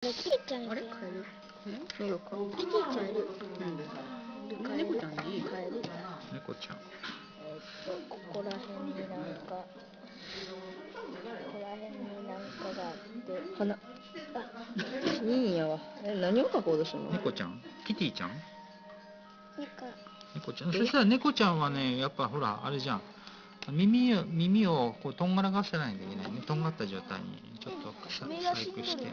キティちゃんいる。あれカエル見ようか。キティちゃんいる。猫ちゃんでいい？カエル。猫ちゃん。ここら辺になんか、ここら辺になんかがあって。花。いいんやわ。何を描こうとするの？猫ちゃん？キティちゃん？猫ちゃん。そしたら猫ちゃんはね、やっぱほらあれじゃん。耳をこうとんがらがせないといけないね。とんがった状態にちょっと細工して。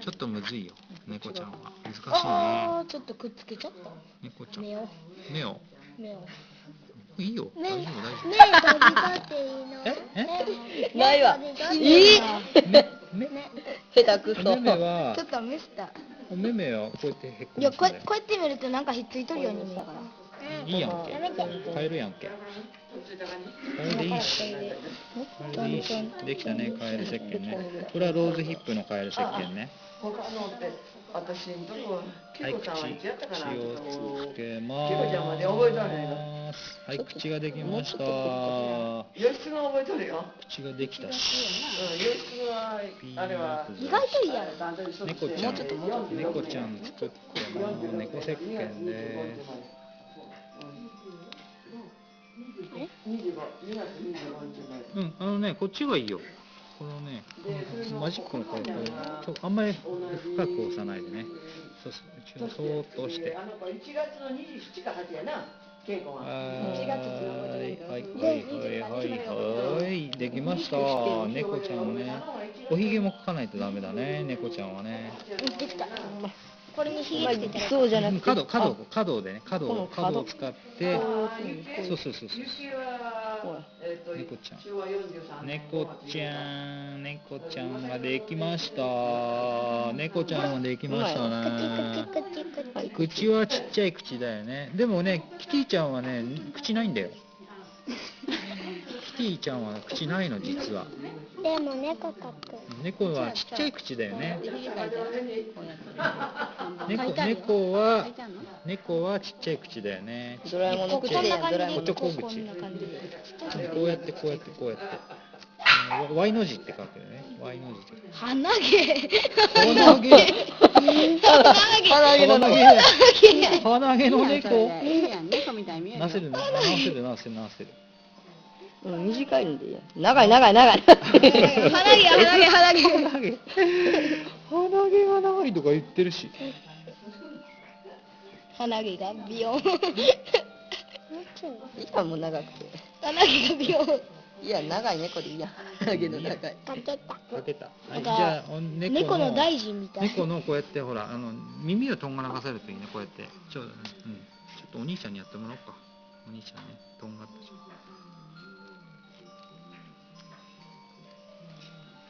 ちょっとむずいよ。猫ちゃんは難しいね。ああ、ちょっとくっつけちゃった。猫ちゃん。目を。いいよ。大丈夫大丈夫。目閉じたっていいの？ないわ。下手くそ。目はちょっと見せた。お目目はこうやってへっこいや、む。こうやって見るとなんかひっついとるように見えるから。いいやんけ。カエルやんけ。カエルでいいし。カエルでいいし。できたね、カエル石鹸ね。これはローズヒップのカエル石鹸ね。他のって私のとこはい、口をつけまケコちゃんまで覚えとるーす。はい、口ができました。洋室が覚えとるよ。口ができたし。洋室はあれは意外といいやろ。猫ちゃん、猫ちゃん作ってます。猫石鹸です。うん、こっちがいいよ。このね、マジックのこれあんまり深く押さないでね。そうそう、そーっと押して。1月の27か8やな、稽古は。はい、できました。猫ちゃんね。おひげも描かないとダメだね、猫ちゃんはね。できた。これにひげつけたら。そうじゃなくて。角でね、角を使って。そう。猫ちゃん。猫ちゃんができました。猫ちゃんができましたね。口はちっちゃい口だよね。でもね、キティちゃんはね、口ないんだよ。キティちゃんは口ないの、実は。でも猫かく。猫はちっちゃい口だよね。猫はちっちゃい口だよね。ドラえもんの口でやん、ドラえもんの口。こうやって。Y の字って書くよね。Y の字。鼻毛。鼻毛の猫。猫みたいに見える。なせる。短いんでいいや。長い。鼻毛が長いとか言ってるし。鼻毛がビヨン。いや、もう長くて。鼻毛がビヨン。いや、長い猫でいいや。鼻毛の長い。かけた。はい、じゃあ猫の大臣みたい。猫のこうやってほら耳をとんがらかせるといいね。こうやってちょっとお兄ちゃんにやってもらおうか。お兄ちゃんね、とんがったじゃん。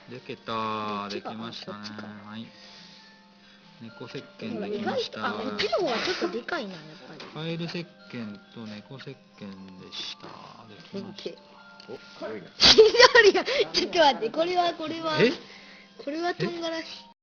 できましたね。はい。猫石鹸できました。こっちの方がちょっとでかいな、やっぱり。カエル石鹸と猫石鹸でした。できました。ちょっと待って、これはとんがらし。